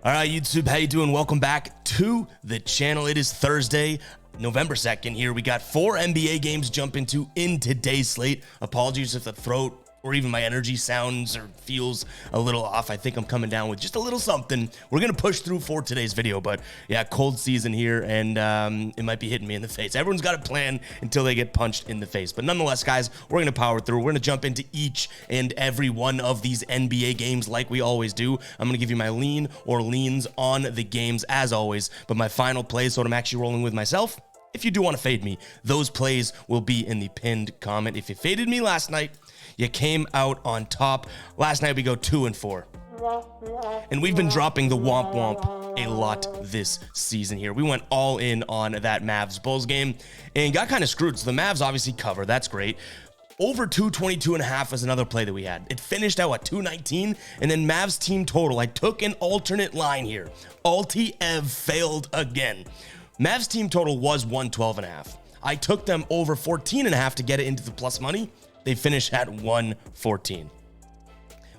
All right, YouTube, how you doing? Welcome back to the channel. It is Thursday, November 2nd here. We got 4 NBA games to jump into in today's slate. Apologies if the throat or even my energy sounds or feels a little off. I think I'm coming down with just a little something. We're going to push through for today's video, but yeah, cold season here, and it might be hitting me in the face. Everyone's got a plan until they get punched in the face. But nonetheless, guys, we're going to power through. We're going to jump into each and every one of these NBA games like we always do. I'm going to give you my lean or leans on the games as always, but my final plays, so what I'm actually rolling with myself. If you do want to fade me, those plays will be in the pinned comment. If you faded me last night, you came out on top. Last night we go 2-4. And we've been dropping the womp womp a lot this season here. We went all in on that Mavs Bulls game and got kind of screwed. So the Mavs obviously cover. That's great. Over 222.5 is another play that we had. It finished out at 219, and then Mavs team total. I took an alternate line here. Alti Ev failed again. Mavs team total was 112.5. I took them over 14.5 to get it into the plus money. They finished at 114.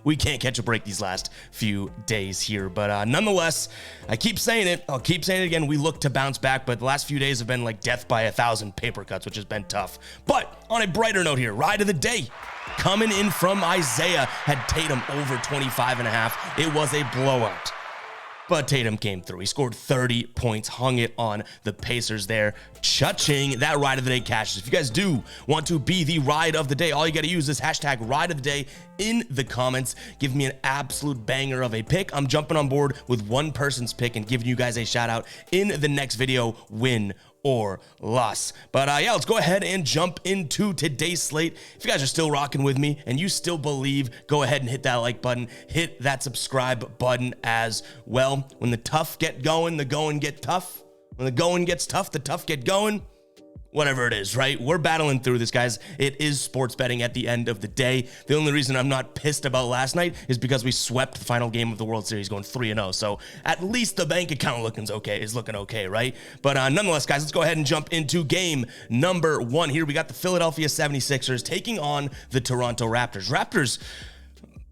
We can't catch a break these last few days here, but nonetheless, I keep saying it. I'll keep saying it again. We look to bounce back, but the last few days have been like death by 1,000 paper cuts, which has been tough. But on a brighter note here, ride of the day coming in from Isaiah had Tatum over 25.5. It was a blowout. But Tatum came through. He scored 30 points, hung it on the Pacers there. Cha-ching, that ride of the day cashes. If you guys do want to be the ride of the day, all you got to use is hashtag ride of the day in the comments. Give me an absolute banger of a pick. I'm jumping on board with one person's pick and giving you guys a shout out in the next video, win or loss. But yeah, let's go ahead and jump into today's slate. If you guys are still rocking with me and you still believe, go ahead and hit that like button, hit that subscribe button as well. When the tough get going, the going get tough. When the going gets tough, the tough get going. Whatever it is, right? We're battling through this, guys. It is sports betting at the end of the day. The only reason I'm not pissed about last night is because we swept the final game of the World Series going 3-0. So at least the bank account is looking okay, right? But nonetheless, guys, let's go ahead and jump into game number 1 here. We got the Philadelphia 76ers taking on the Toronto Raptors. Raptors,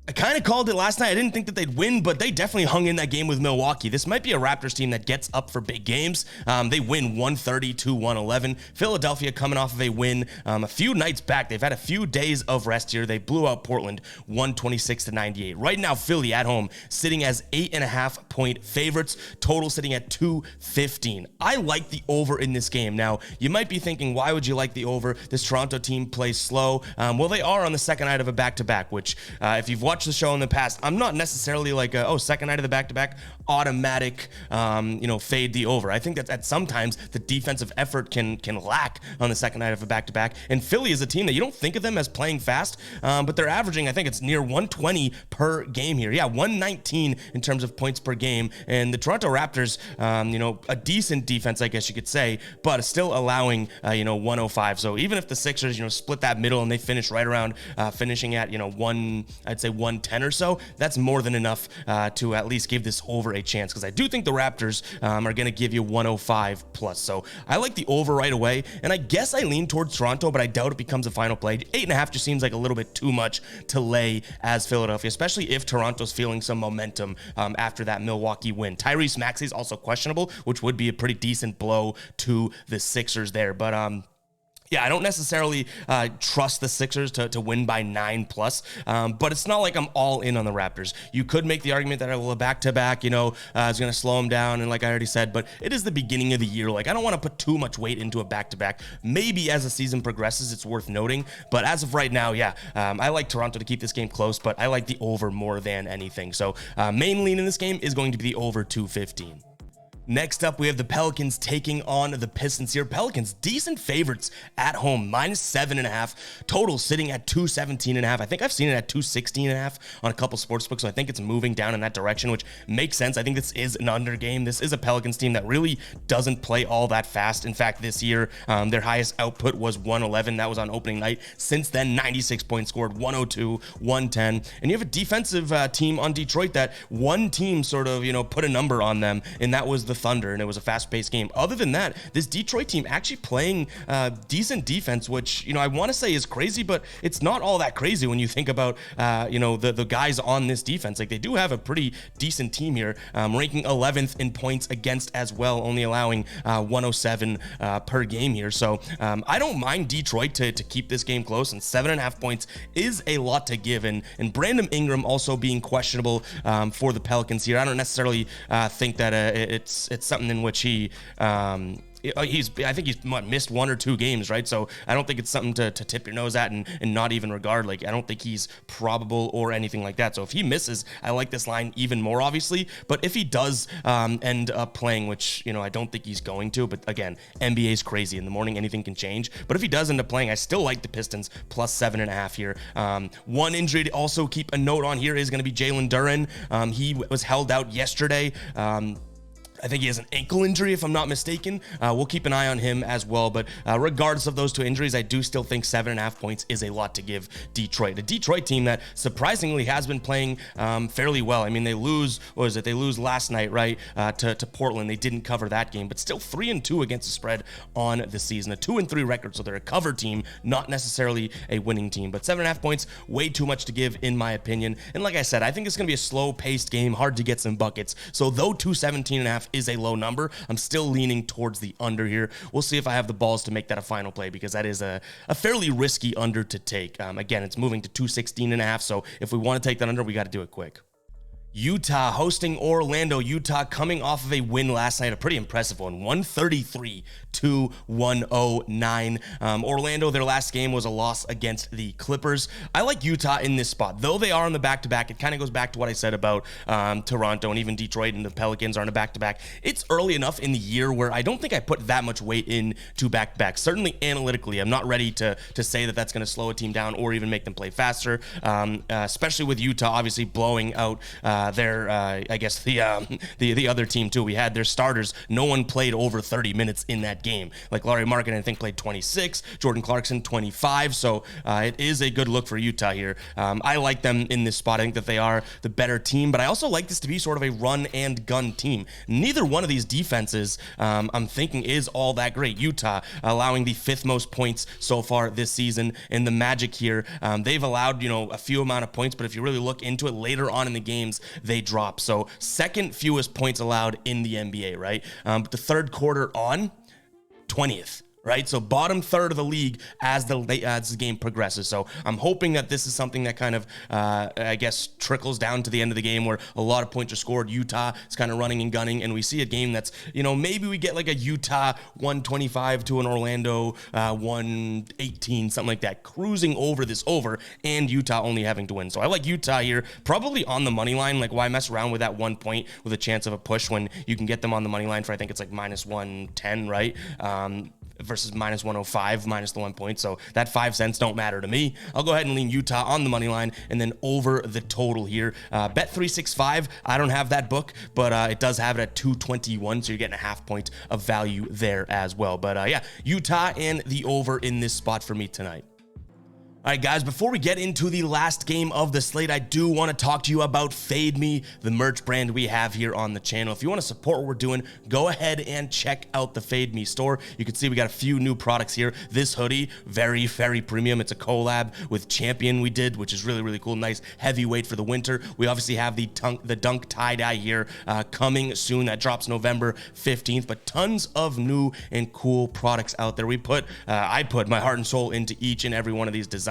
I kind of called it last night. I didn't think that they'd win, but they definitely hung in that game with Milwaukee. This might be a Raptors team that gets up for big games. They win 130-111. Philadelphia coming off of a win a few nights back. They've had a few days of rest here. They blew out Portland 126-98. Right now, Philly at home sitting as 8.5-point favorites. Total sitting at 215. I like the over in this game. Now, you might be thinking, why would you like the over? This Toronto team plays slow. Well, they are on the second night of a back-to-back, which if you've watched the show in the past, I'm not necessarily like second night of the back-to-back automatic fade the over. I think that sometimes the defensive effort can lack on the second night of a back-to-back, and Philly is a team that you don't think of them as playing fast, but they're averaging, I think it's near 120 per game here. Yeah, 119 in terms of points per game, and the Toronto Raptors, a decent defense, I guess you could say, but still allowing 105. So even if the Sixers split that middle and they finish right around finishing at I'd say 110 or so, that's more than enough to at least give this over a chance, because I do think the Raptors are going to give you 105 plus. So I like the over right away, and I guess I lean towards Toronto, but I doubt it becomes a final play. 8.5 just seems like a little bit too much to lay as Philadelphia, especially if Toronto's feeling some momentum after that Milwaukee win. Tyrese Maxey is also questionable, which would be a pretty decent blow to the Sixers there, but yeah, I don't necessarily trust the Sixers to win by 9+, but it's not like I'm all in on the Raptors. You could make the argument that a back-to-back, is going to slow them down, and like I already said, but it is the beginning of the year. Like, I don't want to put too much weight into a back-to-back. Maybe as the season progresses, it's worth noting, but as of right now, yeah, I like Toronto to keep this game close, but I like the over more than anything. So main lean in this game is going to be the over 215. Next up, we have the Pelicans taking on the Pistons here. Pelicans, decent favorites at home, -7.5. Total sitting at 217.5. I think I've seen it at 216.5 on a couple sportsbooks, so I think it's moving down in that direction, which makes sense. I think this is an under game. This is a Pelicans team that really doesn't play all that fast. In fact, this year, their highest output was 111. That was on opening night. Since then, 96 points scored, 102, 110. And you have a defensive team on Detroit that one team sort of, put a number on them, and that was the Thunder, and it was a fast-paced game. Other than that, this Detroit team actually playing decent defense, which, I want to say is crazy, but it's not all that crazy when you think about, the guys on this defense. Like, they do have a pretty decent team here, ranking 11th in points against as well, only allowing 107 per game here. So I don't mind Detroit to keep this game close, and 7.5 points is a lot to give. And Brandon Ingram also being questionable for the Pelicans here. I don't necessarily think that it's something in which I think he's missed 1 or 2 games, right? So I don't think it's something to tip your nose at and not even regard. Like, I don't think he's probable or anything like that. So if he misses, I like this line even more, obviously. But if he does end up playing, which, I don't think he's going to, but again, NBA's crazy. In the morning, anything can change. But if he does end up playing, I still like the Pistons plus 7.5 here. One injury to also keep a note on here is going to be Jalen Duren. He was held out yesterday. I think he has an ankle injury, if I'm not mistaken. We'll keep an eye on him as well. But regardless of those 2 injuries, I do still think 7.5 points is a lot to give Detroit. A Detroit team that surprisingly has been playing fairly well. I mean, they lose, They lose last night, right, to Portland. They didn't cover that game, but still 3-2 against the spread on the season. A 2-3 record, so they're a cover team, not necessarily a winning team. But 7.5 points, way too much to give, in my opinion. And like I said, I think it's going to be a slow-paced game, hard to get some buckets. So though 217.5 is a low number, I'm still leaning towards the under here. We'll see if I have the balls to make that a final play, because that is a fairly risky under to take. Again, it's moving to 216.5, so if we want to take that under, we got to do it quick. Utah hosting Orlando. Utah coming off of a win last night, a pretty impressive one, 133-109. Orlando, their last game was a loss against the Clippers. I like Utah in this spot. Though they are on the back-to-back, it kind of goes back to what I said about Toronto and even Detroit, and the Pelicans are on a back-to-back. It's early enough in the year where I don't think I put that much weight into back-to-backs. Certainly analytically, I'm not ready to say that that's going to slow a team down or even make them play faster, especially with Utah obviously blowing out the other team too. We had their starters. No one played over 30 minutes in that game. Like Larry Markin, I think, played 26. Jordan Clarkson, 25. So it is a good look for Utah here. I like them in this spot. I think that they are the better team, but I also like this to be sort of a run and gun team. Neither one of these defenses, I'm thinking, is all that great. Utah allowing the 5th most points so far this season. And the Magic here, they've allowed, a few amount of points, but if you really look into it later on in the games, they drop. So 2nd fewest points allowed in the NBA, right? But the 3rd quarter on, 20th. Right, so bottom 3rd of the league as the game progresses. So I'm hoping that this is something that kind of, trickles down to the end of the game where a lot of points are scored. Utah is kind of running and gunning, and we see a game that's, maybe we get like a Utah 125 to an Orlando 118, something like that, cruising over this over, and Utah only having to win. So I like Utah here, probably on the money line. Like, why mess around with that 1 point with a chance of a push when you can get them on the money line for, I think it's like minus 110, right? Versus minus 105, minus the 1 point. So that 5 cents don't matter to me. I'll go ahead and lean Utah on the money line and then over the total here. Bet 365. I don't have that book, but it does have it at 221. So you're getting a half point of value there as well. But Utah and the over in this spot for me tonight. All right, guys, before we get into the last game of the slate, I do want to talk to you about Fade Me, the merch brand we have here on the channel. If you want to support what we're doing, go ahead and check out the Fade Me store. You can see we got a few new products here. This hoodie, very, very premium. It's a collab with Champion we did, which is really, really cool. Nice heavyweight for the winter. We obviously have the Dunk tie-dye here coming soon. That drops November 15th, but tons of new and cool products out there. I put my heart and soul into each and every one of these designs.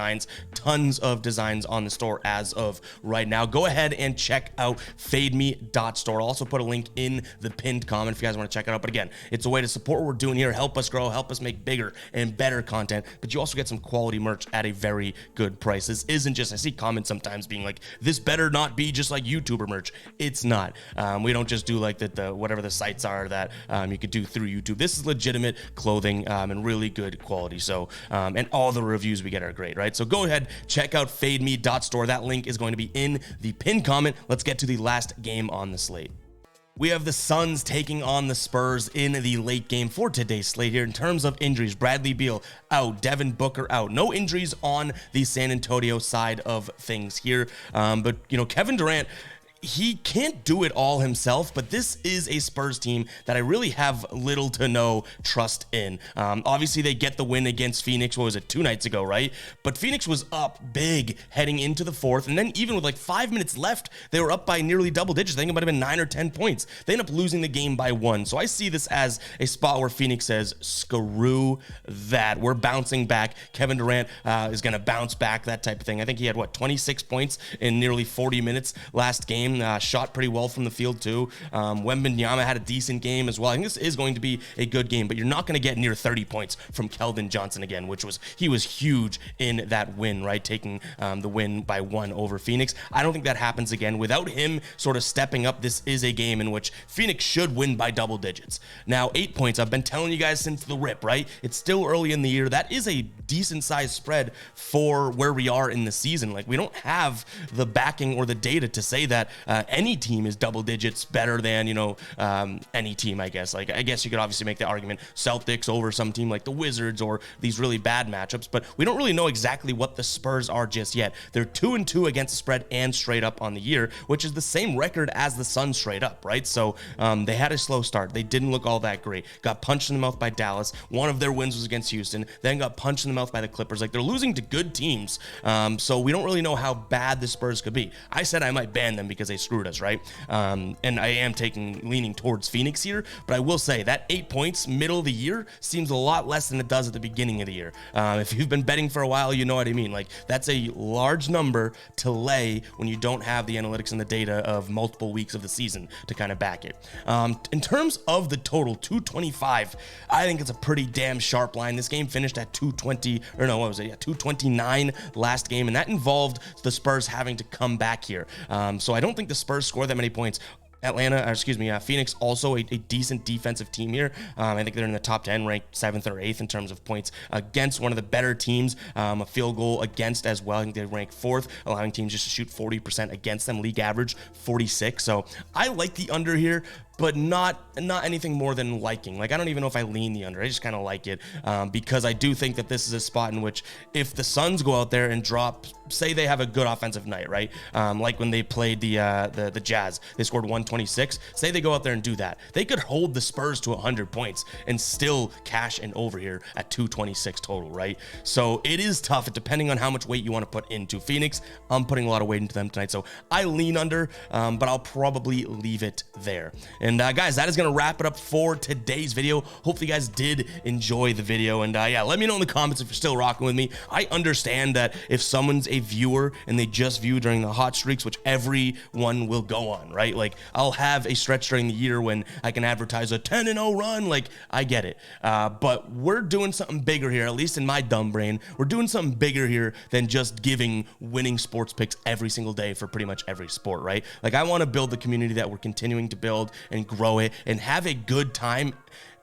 Tons of designs on the store as of right now. Go ahead and check out fademe.store. I'll also put a link in the pinned comment if you guys want to check it out. But again, it's a way to support what we're doing here, help us grow, help us make bigger and better content, but you also get some quality merch at a very good price. This isn't just, I see comments sometimes being like, this better not be just like YouTuber merch. It's not. We don't just do like the whatever the sites are that you could do through YouTube. This is legitimate clothing and really good quality. So, and all the reviews we get are great, right? So go ahead, check out fademe.store. That link is going to be in the pinned comment. Let's get to the last game on the slate. We have the Suns taking on the Spurs in the late game for today's slate here. In terms of injuries, Bradley Beal out, Devin Booker out. No injuries on the San Antonio side of things here. But, Kevin Durant, he can't do it all himself, but this is a Spurs team that I really have little to no trust in. Obviously, they get the win against Phoenix, what was it, 2 nights ago, right? But Phoenix was up big heading into the fourth, and then even with like 5 minutes left, they were up by nearly double digits. I think it might have been 9 or 10 points. They end up losing the game by 1. So I see this as a spot where Phoenix says, screw that. We're bouncing back. Kevin Durant is going to bounce back, that type of thing. I think he had, 26 points in nearly 40 minutes last game. Shot pretty well from the field too. Wembanyama had a decent game as well. I think this is going to be a good game, but you're not going to get near 30 points from Keldon Johnson again, he was huge in that win, right? Taking the win by 1 over Phoenix. I don't think that happens again. Without him sort of stepping up, this is a game in which Phoenix should win by double digits. Now, 8 points, I've been telling you guys since the rip, right? It's still early in the year. That is a decent sized spread for where we are in the season. Like, we don't have the backing or the data to say that any team is double digits better than, any team, I guess. Like, I guess you could obviously make the argument Celtics over some team like the Wizards or these really bad matchups, but we don't really know exactly what the Spurs are just yet. They're 2-2 against the spread and straight up on the year, which is the same record as the Suns straight up, right? So they had a slow start. They didn't look all that great. Got punched in the mouth by Dallas. One of their wins was against Houston, then got punched in the mouth by the Clippers. Like, they're losing to good teams. So we don't really know how bad the Spurs could be. I said I might ban them because they screwed us, right? And I am leaning towards Phoenix here, but I will say that 8 points middle of the year seems a lot less than it does at the beginning of the year. If you've been betting for a while, you know what I mean. Like, that's a large number to lay when you don't have the analytics and the data of multiple weeks of the season to kind of back it. In terms of the total, 225, I think it's a pretty damn sharp line. This game finished at 220, or no, what was it? Yeah, 229 last game, and that involved the Spurs having to come back here. So I don't think the Spurs score that many points. Phoenix also a decent defensive team here. I think they're in the top 10, ranked 7th or 8th in terms of points against one of the better teams. A field goal against as well. I think they rank 4th, allowing teams just to shoot 40% against them. League average 46. So I like the under here, but not anything more than liking. Like, I don't even know if I lean the under. I just kind of like it because I do think that this is a spot in which if the Suns go out there and drop, say they have a good offensive night, right? Like when they played the Jazz, they scored 126. Say they go out there and do that. They could hold the Spurs to 100 points and still cash in over here at 226 total, right? So it is tough depending on how much weight you want to put into Phoenix. I'm putting a lot of weight into them tonight, so I lean under, but I'll probably leave it there. And guys, that is going to wrap it up for today's video. Hopefully you guys did enjoy the video. And yeah, let me know in the comments if you're still rocking with me. I understand that if someone's a viewer and they just view during the hot streaks, which everyone will go on, right? Like, I'll have a stretch during the year when I can advertise a 10-0 run. Like, I get it. But we're doing something bigger here, at least in my dumb brain. We're doing something bigger here than just giving winning sports picks every single day for pretty much every sport, right? Like, I want to build the community that we're continuing to build and grow it and have a good time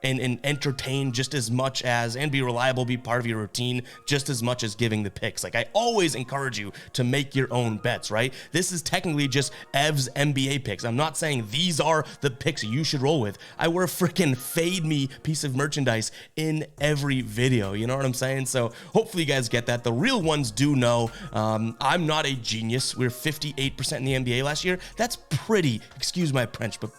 and entertain just as much as, and be reliable, be part of your routine just as much as giving the picks. Like, I always encourage you to make your own bets, right? This is technically just Ev's NBA picks. I'm not saying these are the picks you should roll with. I wear a freaking Fade Me piece of merchandise in every video. You know what I'm saying? So hopefully you guys get that. The real ones do know I'm not a genius. We were 58% in the NBA last year. That's pretty, excuse my French, but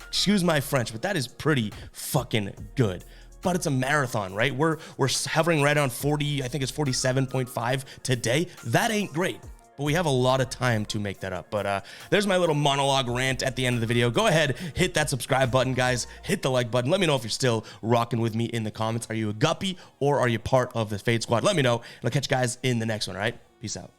excuse my French, but that is pretty fucking good. But it's a marathon, right? We're hovering right on 40, I think it's 47.5 today. That ain't great, but we have a lot of time to make that up. But there's my little monologue rant at the end of the video. Go ahead, hit that subscribe button, guys. Hit the like button. Let me know if you're still rocking with me in the comments. Are you a guppy or are you part of the Fade Squad? Let me know, and I'll catch you guys in the next one, all right? Peace out.